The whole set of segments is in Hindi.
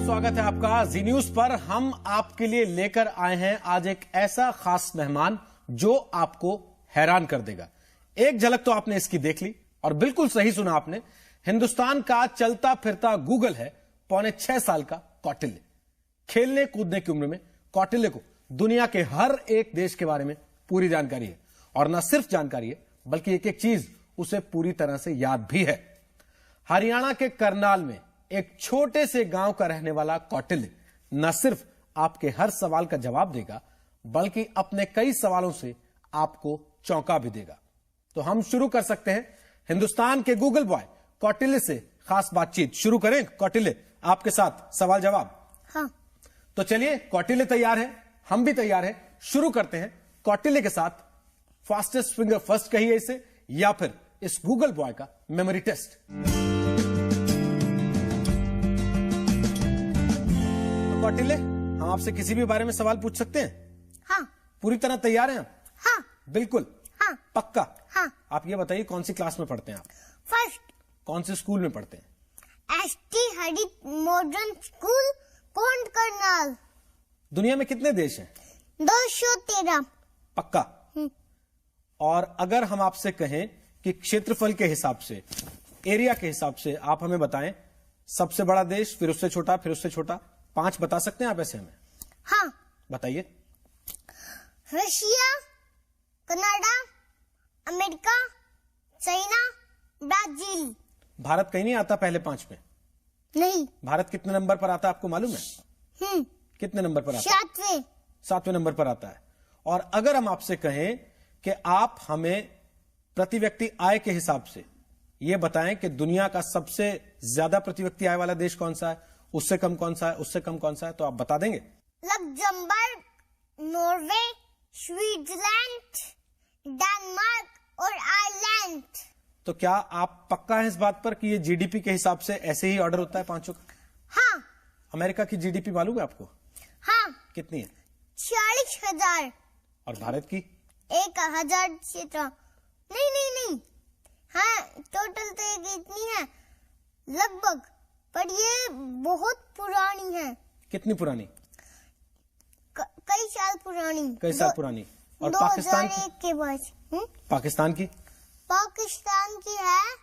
स्वागत है आपका जी न्यूज पर। हम आपके लिए लेकर आए हैं आज एक ऐसा खास मेहमान जो आपको हैरान कर देगा। एक झलक तो आपने इसकी देख ली और बिल्कुल सही सुना आपने। हिंदुस्तान का चलता फिरता गूगल है 6.25 साल का कौटिल्य। खेलने कूदने की उम्र में कौटिल्य को दुनिया के हर एक देश के बारे में पूरी जानकारी है और न सिर्फ जानकारी है बल्कि एक एक चीज उसे पूरी तरह से याद भी है। हरियाणा के करनाल में एक छोटे से गांव का रहने वाला कौटिल्य न सिर्फ आपके हर सवाल का जवाब देगा बल्कि अपने कई सवालों से आपको चौंका भी देगा। तो हम शुरू कर सकते हैं हिंदुस्तान के गूगल बॉय कौटिल्य से खास बातचीत शुरू करें। कौटिल्य, आपके साथ सवाल जवाब। हाँ। तो चलिए, कौटिल्य तैयार है, हम भी तैयार हैं। शुरू करते हैं कौटिल्य के साथ फास्टेस्ट फिंगर फर्स्ट कहिए इसे, या फिर इस गूगल बॉय का मेमोरी टेस्ट। कौटिल्य, हम आपसे किसी भी बारे में सवाल पूछ सकते हैं? हाँ। पूरी तरह तैयार हैं आप? हाँ। बिल्कुल? हाँ। पक्का? हाँ। आप ये बताइए कौन सी क्लास में पढ़ते हैं आप? फर्स्ट। कौन से स्कूल में पढ़ते हैं? एसटी हरित मॉडर्न स्कूल, कोंड करनाल। दुनिया में कितने देश हैं? 213। पक्का? और अगर हम आपसे कहें कि क्षेत्रफल के हिसाब से, एरिया के हिसाब से आप हमें बताएं सबसे बड़ा देश, फिर उससे छोटा, फिर उससे छोटा, 5 बता सकते हैं आप ऐसे हमें? हाँ। बताइए। Russia, Canada, America, China, Brazil. Bharat कहीं नहीं आता पहले 5 में? नहीं। भारत कितने नंबर पर आता है आपको मालूम है? कितने नंबर पर आता है? 7वें। 7वें नंबर पर आता है। और अगर हम आपसे कहें कि आप हमें प्रति व्यक्ति आय के हिसाब से यह बताएं कि दुनिया का सबसे ज्यादा प्रति व्यक्ति आय वाला देश कौन सा है, उससे कम कौन सा है, उससे कम कौन सा है, तो आप बता देंगे? लग्जमबर्ग, नॉर्वे, स्विट्जरलैंड, डेनमार्क और आयरलैंड। तो क्या आप पक्का है इस बात पर कि ये जीडीपी के हिसाब से ऐसे ही ऑर्डर होता है पांचों का? हाँ। अमेरिका की जीडीपी मालूम है आपको? हाँ। कितनी है? 46,000। और भारत की? 1,000 क्षेत्र। नहीं। हाँ, टोटल तो एक इतनी है लगभग, पर ये बहुत पुरानी है। कितनी पुरानी? कई साल पुरानी। कई साल पुरानी। और 2001 के बाद। पाकिस्तान की? पाकिस्तान की है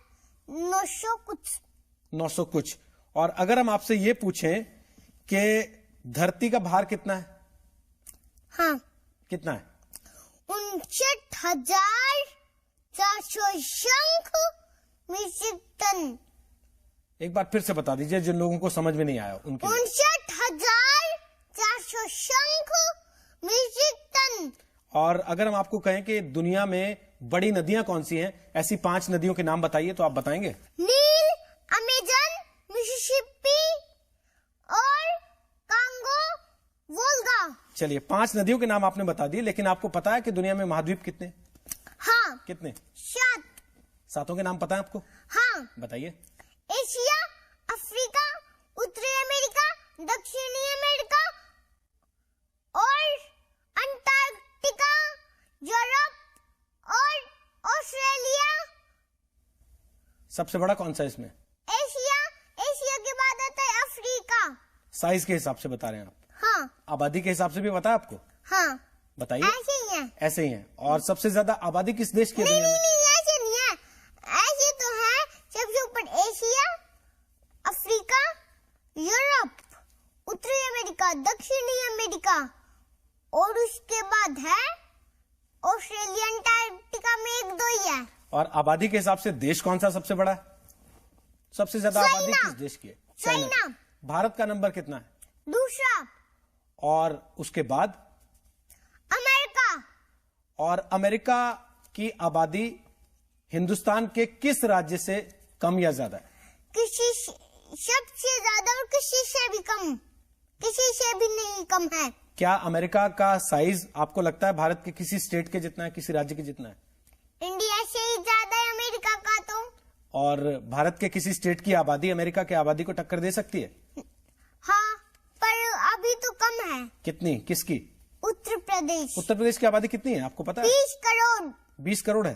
900 कुछ। 900 कुछ। और अगर हम आपसे ये पूछें कि धरती का भार कितना है? हाँ। कितना है? 59,400 शंख मीट्रिक टन। एक बार फिर से बता दीजिए जिन लोगों को समझ में नहीं आया उनके लिए। 59,400 शंख मीट्रिक टन। और अगर हम आपको कहें कि दुनिया में बड़ी नदियां कौन सी हैं, ऐसी 5 नदियों के नाम बताइए, तो आप बताएंगे? नील, अमेजन, मिसिसिपी और कांगो, वोल्गा। चलिए, 5 नदियों के नाम आपने बता दिए, लेकिन आपको पता है कि दुनिया में महाद्वीप कितने? हाँ। कितने? 7। 7 के नाम पता है आपको? हाँ। बताइए। एशिया, अफ्रीका, उत्तरी अमेरिका, दक्षिणी अमेरिका और अंटार्कटिका, यूरोप और ऑस्ट्रेलिया। सबसे बड़ा कौन सा है इसमें? एशिया के बाद आता है अफ्रीका। साइज के हिसाब से बता रहे हैं आप? हाँ। आबादी के हिसाब से भी पता है आपको? हाँ। बताइए। ऐसे ही है। ऐसे ही है। और सबसे ज्यादा आबादी किस देश की है? नहीं, ऐसे नहीं है। ऐसे तो है सबसे ऊपर एशिया, अफ्रीका, यूरोप, उत्तरी अमेरिका, दक्षिणी अमेरिका और उसके बाद है ऑस्ट्रेलिया, अंटार्कटिका में 1-2 ही है। और आबादी के हिसाब से देश कौन सा सबसे बड़ा है? सबसे ज्यादा आबादी किस देश की है? चाइना। भारत का नंबर कितना है? दूसरा। और उसके बाद? अमेरिका। और अमेरिका की आबादी हिंदुस्तान के किस राज्य से कम या ज्यादा है? किसी सबसे ज्यादा और किसी से भी कम, किसी से भी नहीं कम है। क्या अमेरिका का साइज आपको लगता है भारत के किसी स्टेट के जितना है, किसी राज्य के जितना है? इंडिया से ही ज्यादा है अमेरिका का तो। और भारत के किसी स्टेट की आबादी अमेरिका की आबादी को टक्कर दे सकती है? हाँ, पर अभी तो कम है। कितनी? किसकी? उत्तर प्रदेश। उत्तर प्रदेश की आबादी कितनी है आपको पता है? 20 करोड़। 20 करोड़ है।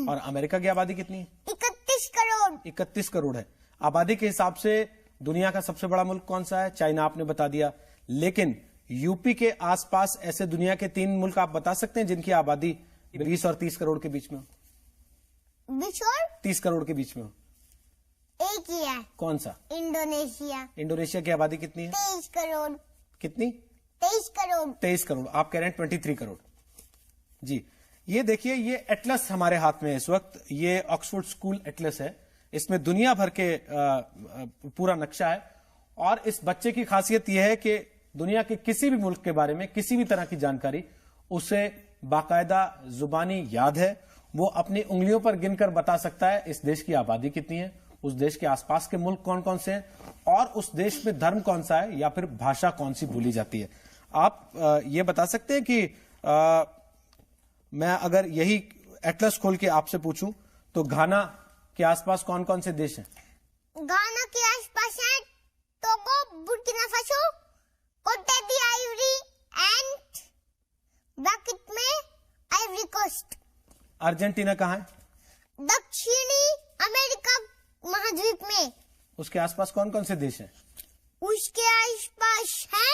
और अमेरिका की आबादी कितनी है? 31 करोड़। 31 करोड़ है। आबादी के हिसाब से दुनिया का सबसे बड़ा मुल्क कौन सा है? चाइना आपने बता दिया। लेकिन यूपी के आसपास ऐसे दुनिया के 3 मुल्क आप बता सकते हैं जिनकी आबादी 20 और 30 करोड़ के बीच में हो? 20 और 30 करोड़ के बीच में हो? एक ही है। कौन सा? इंडोनेशिया। इंडोनेशिया की आबादी कितनी है? 23 करोड़। कितनी? 23 करोड़। 23 करोड़। आप कह रहे हैं 23 करोड़। जी, ये देखिए, ये एटलस हमारे हाथ में है इस वक्त। ये ऑक्सफोर्ड स्कूल एटलस है। इसमें दुनिया भर के पूरा नक्शा है। और इस बच्चे की खासियत यह है कि दुनिया के किसी भी मुल्क के बारे में किसी भी तरह की जानकारी उसे बाकायदा जुबानी याद है। वो अपनी उंगलियों पर गिनकर बता सकता है इस देश की आबादी कितनी है, उस देश के आसपास के मुल्क कौन कौन से हैं, और उस देश में धर्म कौन सा है या फिर भाषा कौन सी बोली जाती है। आप ये बता सकते हैं कि मैं अगर यही एटलस खोल के आपसे पूछूं तो घाना के आसपास कौन कौन से देश हैं? गाना के आसपास है टोगो, बुर्किना फासो, कोटे दी आइवरी एंड ब्रैकेट में आइवरी कोस्ट। अर्जेंटीना कहाँ है? दक्षिणी अमेरिका महाद्वीप में। उसके आसपास कौन कौन से देश हैं? उसके आसपास है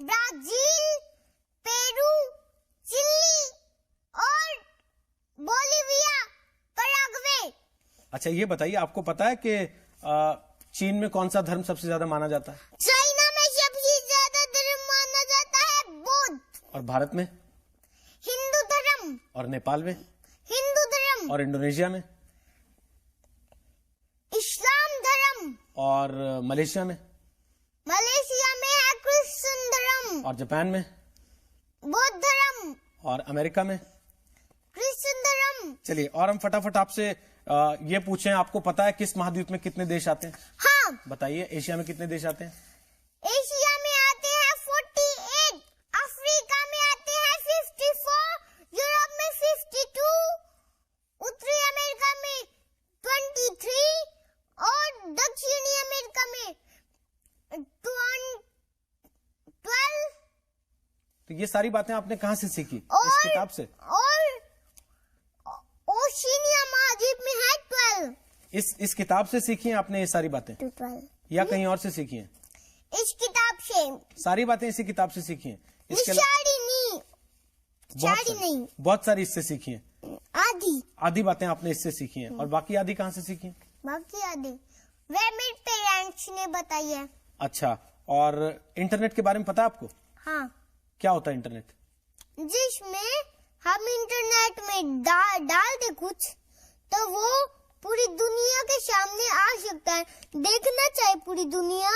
ब्राजील, पेरू, चिली और बोलिविया, पराग्वे। अच्छा, ये बताइए, आपको पता है कि चीन में कौन सा धर्म सबसे ज्यादा माना जाता है? चाइना में सबसे ज्यादा धर्म माना जाता है बौद्ध। और भारत में? हिंदू धर्म। और नेपाल में? हिंदू धर्म। और इंडोनेशिया में? इस्लाम धर्म। और मलेशिया में? मलेशिया में है क्रिश्चियन धर्म। और जापान में? बौद्ध धर्म। और अमेरिका में? क्रिश्चियन धर्म। चलिए, और हम फटाफट आपसे ये पूछें, आपको पता है किस महाद्वीप में कितने देश आते हैं? हाँ, बताइए, एशिया में कितने देश आते हैं? एशिया में आते हैं 48, अफ्रीका में आते हैं 54, यूरोप में 52, उत्तरी अमेरिका में 23 और दक्षिणी अमेरिका में 12। तो ये सारी बातें आपने कहाँ से सीखी? और इस किताब से? और ओशिनिया महाद्वीप में है 12। इस किताब से सीखी हैं आपने ये सारी बातें, 12 या कहीं और से सीखी हैं? इस किताब से। सारी बातें इसी किताब से सीखी हैं? इसके अलावा सारी नहीं, सारी नहीं, बहुत सारी इससे सीखी हैं। आधी बातें आपने इससे सीखी हैं। और बाकी आधी कहाँ से सीखी हैं? बाकी आधी वे मेरे पेरेंट्स ने बताई है। अच्छा, और इंटरनेट के बारे में पता है आपको? हाँ, क्या होता है इंटरनेट? जिसमें हम इंटरनेट में डाल दे कुछ तो वो पूरी दुनिया के सामने आ सकता है। देखना चाहे पूरी दुनिया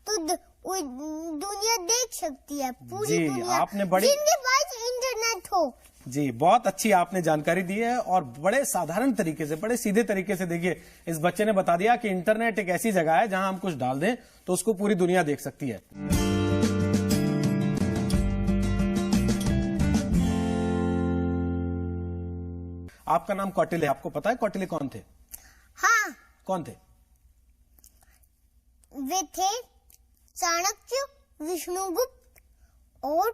तो दुनिया देख सकती है, पूरी जी, दुनिया, आपने बड़ी जिनके पास इंटरनेट हो। जी, बहुत अच्छी आपने जानकारी दी है। और बड़े साधारण तरीके से, बड़े सीधे तरीके से देखिए, इस बच्चे ने बता दिया कि इंटरनेट एक ऐसी जगह है जहां हम कुछ डाल दें तो उसको पूरी दुनिया देख सकती है। आपका नाम कौटिल्य है, आपको पता है कौटिल्य कौन थे? हाँ, कौन थे? वे थे चाणक्य, विष्णुगुप्त और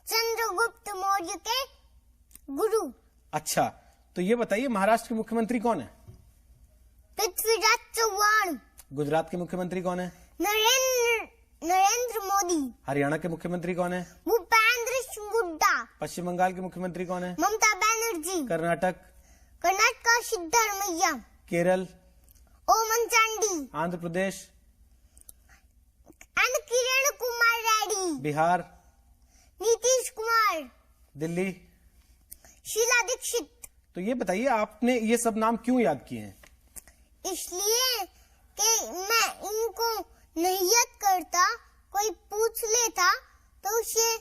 चंद्रगुप्त मौर्य के गुरु। अच्छा, तो ये बताइए, महाराष्ट्र के मुख्यमंत्री कौन है? पृथ्वीराज चौहान। गुजरात के मुख्यमंत्री कौन है? नरेंद्र मोदी। हरियाणा के मुख्यमंत्री कौन है? भूपेंद्र सिंह हुड्डा। पश्चिम बंगाल के मुख्यमंत्री कौन है? ममता बनर्जी। कर्नाटक का सिद्धारमैया। केरल? ओमन चांडी। आंध्र प्रदेश? किरण कुमार रेड्डी। बिहार? नीतीश कुमार। दिल्ली? शीला दीक्षित। तो ये बताइए, आपने ये सब नाम क्यों याद किए हैं? इसलिए कि मैं इनको नहीं याद करता, कोई पूछ लेता तो उसे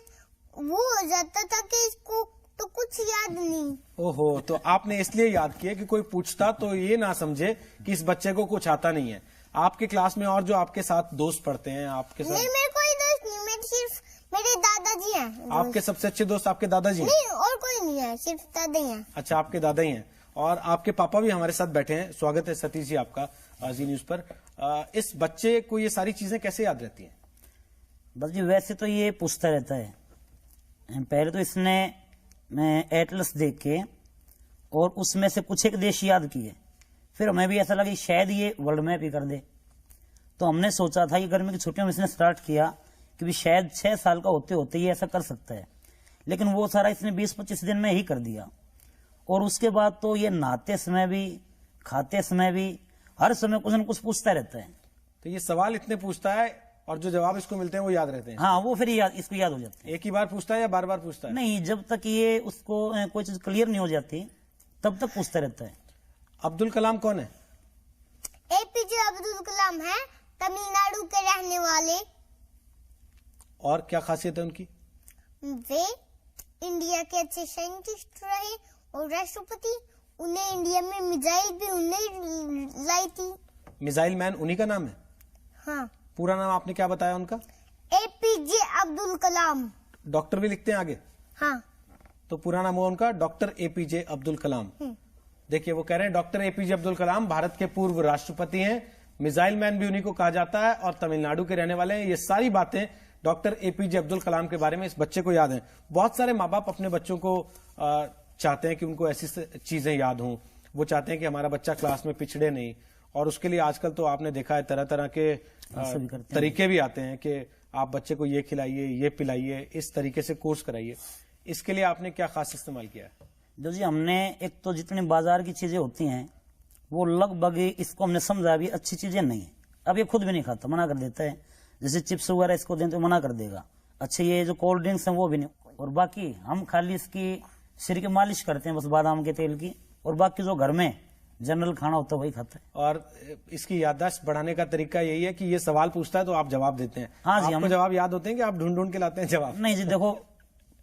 वो हो जाता था कि इसको तो कुछ याद नहीं। ओहो, तो आपने इसलिए याद किया कि कोई पूछता तो ये ना समझे कि इस बच्चे को कुछ आता नहीं है। आपके क्लास में और जो आपके साथ दोस्त पढ़ते हैं, आपके साथ? नहीं, मेरे कोई दोस्त नहीं, मेरे सिर्फ मेरे दादाजी हैं। आपके सबसे अच्छे दोस्त आपके दादाजी हैं? नहीं, और कोई नहीं है, सिर्फ दादा ही हैं। अच्छा, आपके दादा ही हैं। और आपके पापा भी हमारे साथ बैठे हैं। स्वागत है सतीश जी आपका जी न्यूज पर। इस बच्चे को ये सारी चीजें कैसे याद रहती हैं? बस जी, वैसे तो ये पूछता रहता है। पहले तो इसने एटलस देख के और उसमें से कुछ एक देश याद किए, फिर हमें भी ऐसा लगा कि शायद ये वर्ल्ड मैप ही कर दे। तो हमने सोचा था कि गर्मी की छुट्टियों में इसने स्टार्ट किया कि भी शायद 6 साल का होते होते ये ऐसा कर सकता है, लेकिन वो सारा इसने 20-25 दिन में ही कर दिया। और उसके बाद तो ये नहाते समय भी, खाते समय भी, हर समय कुछ न कुछ पूछता रहता है। तो ये सवाल इतने पूछता है और जो जवाब इसको मिलते हैं वो याद रहते हैं। हाँ, वो फिर इसको याद हो जाते हैं। एक ही बार पूछता है या बार बार पूछता है? नहीं, जब तक ये उसको कोई चीज क्लियर नहीं हो जाती तब तक पूछता रहता है। अब्दुल कलाम कौन है? एपीजे अब्दुल कलाम है, तमिलनाडु के रहने वाले। और क्या खासियत है उनकी? वे इंडिया के अच्छे साइंटिस्ट रहे और राष्ट्रपति। उन्हें इंडिया में मिसाइल भी उन्हें लाई थी। मिसाइल मैन उन्हीं का नाम है? हाँ। पूरा नाम आपने क्या बताया उनका? एपीजे अब्दुल कलाम। डॉक्टर भी लिखते हैं आगे? हाँ। तो पूरा नाम हुआ उनका डॉक्टर एपीजे अब्दुल कलाम। देखिए वो कह रहे हैं डॉक्टर एपीजे अब्दुल कलाम भारत के पूर्व राष्ट्रपति हैं, मिसाइल मैन भी उन्हीं को कहा जाता है और तमिलनाडु के रहने वाले हैं। ये सारी बातें डॉक्टर एपीजे अब्दुल कलाम के बारे में इस बच्चे को याद है। बहुत सारे माँ बाप अपने बच्चों को चाहते हैं कि उनको ऐसी चीजें याद हों। वो चाहते हैं कि हमारा बच्चा क्लास में पिछड़े नहीं, और उसके लिए आजकल तो आपने देखा है तरह तरह के तरीके भी आते हैं कि आप बच्चे को ये खिलाइए, ये पिलाइए, इस तरीके से कोर्स कराइए। इसके लिए आपने क्या खास इस्तेमाल किया है? जो जी हमने एक तो जितनी बाजार की चीजें होती हैं वो लगभग इसको हमने समझा भी अच्छी चीजें नहीं है। अब ये खुद भी नहीं खाता, मना कर देता है। जैसे चिप्स वगैरह इसको दें तो मना कर देगा। अच्छे ये जो कोल्ड ड्रिंक्स हैं वो भी नहीं। और बाकी हम खाली इसकी सिर की मालिश करते हैं बस बादाम के तेल की, और बाकी जो घर में जनरल खाना होता है वही खाता है। और इसकी याददाश्त बढ़ाने का तरीका यही है कि ये सवाल पूछता है तो आप जवाब देते हैं। हाँ जी, आपको जवाब याद होते हैं कि आप ढूंढ ढूंढ के लाते हैं जवाब? नहीं जी, देखो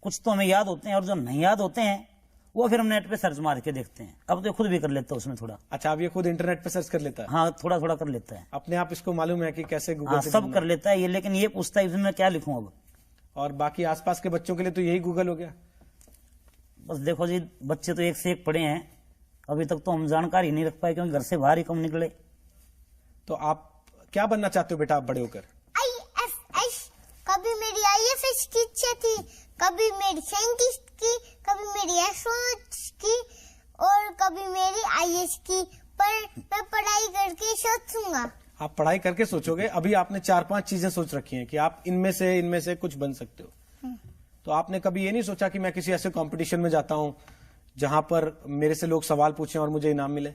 कुछ तो हमें याद होते हैं और जो नहीं याद होते हैं वो फिर हम नेट पे सर्च मार के देखते हैं। अब तो खुद भी कर लेता है उसमें थोड़ा। अच्छा, अब ये खुद इंटरनेट पे सर्च कर लेता है? हाँ, थोड़ा थोड़ा कर लेता है अपने आप इसको मालूम है कि कैसे गूगल हाँ, से सब ढूंढना कर लेता है ये, लेकिन ये पूछता है इसमें क्या लिखूं अब। और बाकी आसपास के बच्चों के लिए तो यही गूगल हो गया। बस देखो जी, बच्चे तो एक से एक पढ़े हैं, अभी तक तो हम जानकारी नहीं रख पाए क्योंकि घर से बाहर ही कम निकले। तो आप क्या बनना चाहते हो बेटा आप बड़े होकर? IFS। कभी मेरी IFS की इच्छा थी, कभी मेरी साइंटिस्ट की, कभी मेरी एस्ट्रोनॉट की और कभी मेरी IAS की। पर मैं पढ़ाई करके सोचूंगा। आप पढ़ाई करके सोचोगे? अभी आपने 4-5 चीजें सोच रखी हैं कि आप इनमें से कुछ बन सकते हो। तो आपने कभी ये नहीं सोचा कि मैं किसी ऐसे कंपटीशन में जाता हूं जहां पर मेरे से लोग सवाल पूछें और मुझे इनाम मिले?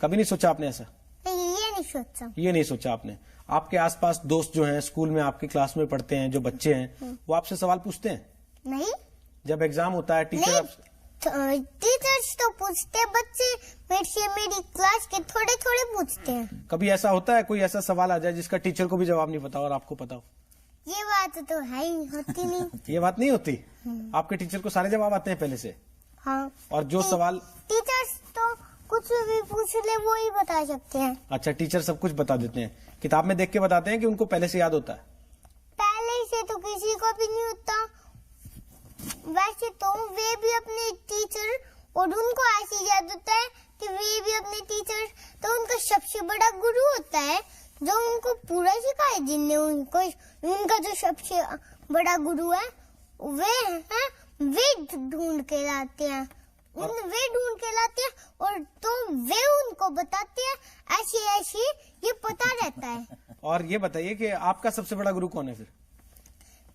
कभी नहीं सोचा आपने ऐसा? नहीं, ये नहीं सोचा। ये नहीं सोचा आपने? आपके आसपास दोस्त जो हैं, स्कूल में आपकी क्लास में पढ़ते हैं जो बच्चे हैं, वो आपसे सवाल पूछते हैं? नहीं। जब एग्जाम होता है टीचर टीचर्स तो पूछते हैं, बच्चे मेरी क्लास के थोड़े थोड़े पूछते हैं। कभी ऐसा होता है कोई ऐसा सवाल आ जाए जिसका टीचर को भी जवाब नहीं पता और आपको पता हो? ये बात तो है ही, होती नहीं। ये बात नहीं होती? आपके टीचर को सारे जवाब आते हैं पहले से? हाँ। और जो सवाल टीचर्स तो कुछ भी पूछ ले वो ही बता सकते हैं। अच्छा, टीचर सब कुछ बता देते हैं, किताब में देख के बताते हैं कि उनको पहले से याद होता है? पहले से तो किसी को भी नहीं होता। वैसे तो वे भी अपने टीचर, और उनको ऐसे याद होता है कि वे भी अपने टीचर, तो उनका सबसे बड़ा गुरु होता है जो उनको पूरा सिखाए। जिनने उनको, उनका जो सबसे बड़ा गुरु है वे ढूंढ के लाते हैं। वे ढूंढ के लाते हैं और तो वे उनको बताते हैं ऐसे ऐसे, ये पता रहता है। और ये बताइए कि आपका सबसे बड़ा गुरु कौन है फिर?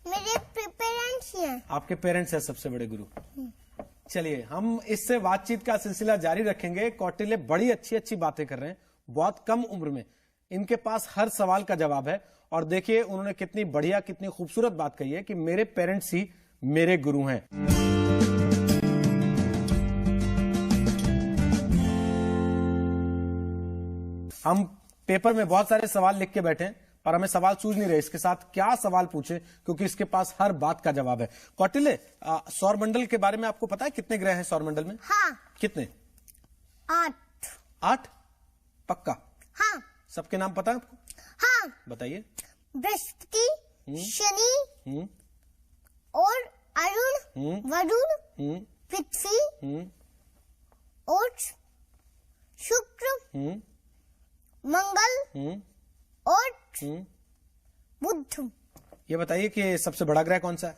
मेरे पेरेंट्स हैं। आपके पेरेंट्स हैं सबसे बड़े गुरु। चलिए हम इससे बातचीत का सिलसिला जारी रखेंगे। कौटिल्य बड़ी अच्छी अच्छी बातें कर रहे हैं, बहुत कम उम्र में इनके पास हर सवाल का जवाब है। और देखिए उन्होंने कितनी बढ़िया, कितनी खूबसूरत बात कही है कि मेरे पेरेंट्स ही मेरे गुरु हैं। हम पेपर में बहुत सारे सवाल लिख के बैठे हैं पर हमें सवाल सूझ नहीं रहे इसके साथ क्या सवाल पूछे, क्योंकि इसके पास हर बात का जवाब है। कौटिल्य, सौरमंडल के बारे में आपको पता है कितने ग्रह हैं सौरमंडल में? हाँ। कितने? 8। 8? पक्का? हाँ। सबके नाम पता है आपको? हाँ। बताइए। बृहस्पति, शनि और अरुण, वरुण, पृथ्वी और शुक्र, मंगल और बुध। ये बताइए कि सबसे बड़ा ग्रह कौन सा है?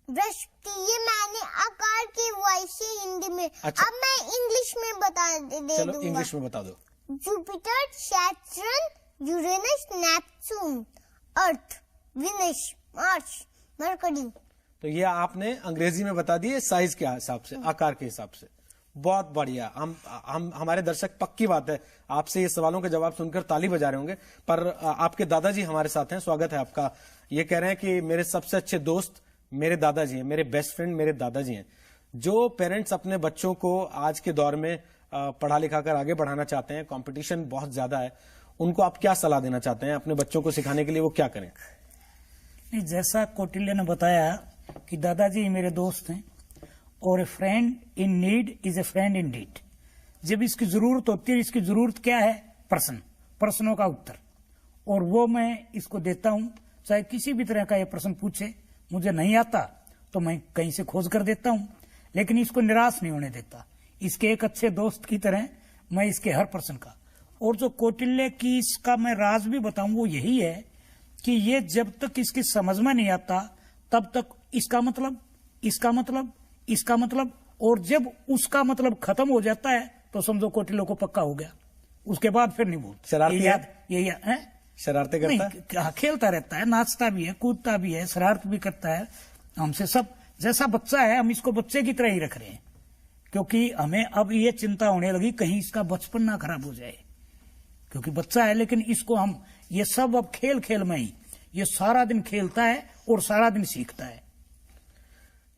बृहस्पति। ये मैंने आकार के वाइस से हिंदी में। अच्छा। अब मैं इंग्लिश में बता दे चलो दूंगा। इंग्लिश में बता दो। Jupiter, Saturn, Uranus, Neptune, Earth, Venus, Mars, Mercury. तो ये आपने अंग्रेजी में बता दिए साइज के हिसाब से, आकार के हिसाब से। बहुत बढ़िया। हम हमारे दर्शक, पक्की बात है, आपसे ये सवालों के जवाब सुनकर ताली बजा रहे होंगे। पर आपके दादाजी हमारे साथ हैं, स्वागत है आपका। ये कह रहे हैं कि मेरे सबसे अच्छे दोस्त मेरे दादाजी हैं, मेरे बेस्ट फ्रेंड मेरे दादाजी हैं। जो पेरेंट्स अपने बच्चों को आज के दौर में पढ़ा लिखा कर आगे बढ़ाना चाहते हैं, कंपटीशन बहुत ज्यादा है, उनको आप क्या सलाह देना चाहते हैं? अपने बच्चों को सिखाने के लिए वो क्या करें? जैसा कौटिल्य ने बताया कि दादाजी मेरे दोस्त हैं और a friend in need is a friend indeed. जब इसकी जरूरत होती है, इसकी जरूरत क्या है? प्रश्नों का उत्तर, और वो मैं इसको देता हूं। चाहे किसी भी तरह का ये प्रश्न पूछे, मुझे नहीं आता तो मैं कहीं से खोज कर देता हूं, लेकिन इसको निराश नहीं होने देता। इसके एक अच्छे दोस्त की तरह मैं इसके हर प्रश्न का, और जो कौटिल्य की इसका मैं राज भी बताऊं वो यही है कि ये जब तक इसकी समझ में नहीं आता तब तक इसका मतलब, इसका मतलब, इसका मतलब, और जब उसका मतलब खत्म हो जाता है तो समझो कौटिल्य को पक्का हो गया। उसके बाद फिर नहीं बोलता। शरारती ये शरारतें करता है? नहीं, खेलता रहता है, नाचता भी है, कूदता भी है, शरारत भी करता है हमसे। सब जैसा बच्चा है, हम इसको बच्चे की तरह ही रख रहे हैं, क्योंकि हमें अब ये चिंता होने लगी कहीं इसका बचपन ना खराब हो जाए, क्योंकि बच्चा है। लेकिन इसको हम ये सब अब खेल खेल में ही, ये सारा दिन खेलता है और सारा दिन सीखता है।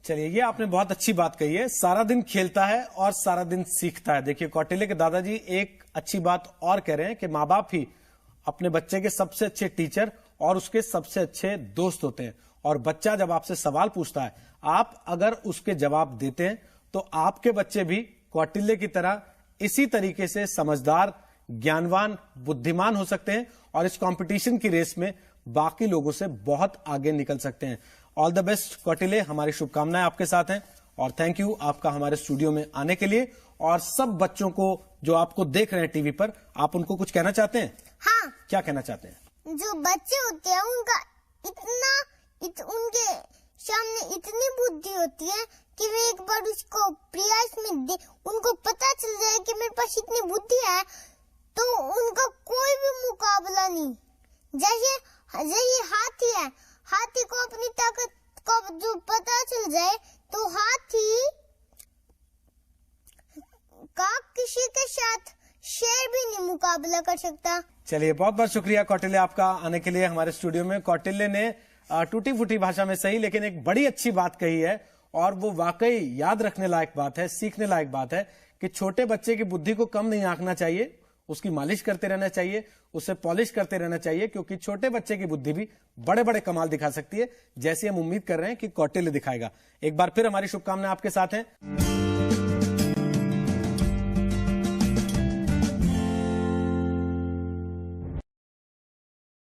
चलिए, ये आपने बहुत अच्छी बात कही है, सारा दिन खेलता है और सारा दिन सीखता है। देखिए, कौटिल्य के दादाजी एक अच्छी बात और कह रहे हैं कि माँ बाप ही अपने बच्चे के सबसे अच्छे टीचर और उसके सबसे अच्छे दोस्त होते हैं। और बच्चा जब आपसे सवाल पूछता है, आप अगर उसके जवाब देते हैं तो आपके बच्चे भी कौटिल्य की तरह इसी तरीके से समझदार, ज्ञानवान, बुद्धिमान हो सकते हैं और इस कंपटीशन की रेस में बाकी लोगों से बहुत आगे निकल सकते हैं। ऑल द बेस्ट कौटिल्य, हमारी शुभकामनाएं आपके साथ हैं और थैंक यू आपका हमारे स्टूडियो में आने के लिए। और सब बच्चों को जो आपको देख रहे हैं टीवी पर, आप उनको कुछ कहना चाहते हैं? हाँ, क्या कहना चाहते हैं? जो बच्चे होते हैं उनका उनके सामने इतनी बुद्धि होती है कि वे एक बार उसको प्रयास में उनको पता चल जाए कि मेरे पास इतनी बुद्धि है तो उनका कोई भी मुकाबला नहीं। जैसे हाथी है, हाथी को अपनी ताकत का जो पता चल जाए तो हाथी का किसी के साथ शेर भी नहीं मुकाबला कर सकता। चलिए, बहुत बहुत शुक्रिया कौटिल्य आपका आने के लिए हमारे स्टूडियो में। कौटिल्य ने टूटी फूटी भाषा में सही लेकिन एक बड़ी अच्छी बात कही है और वो वाकई याद रखने लायक बात है, सीखने लायक बात है कि छोटे बच्चे की बुद्धि को कम नहीं आंकना चाहिए, उसकी मालिश करते रहना चाहिए, उसे पॉलिश करते रहना चाहिए, क्योंकि छोटे बच्चे की बुद्धि भी बड़े बड़े कमाल दिखा सकती है, जैसे हम उम्मीद कर रहे हैं कि कौटिल्य दिखाएगा। एक बार फिर हमारी शुभकामनाएं आपके साथ हैं।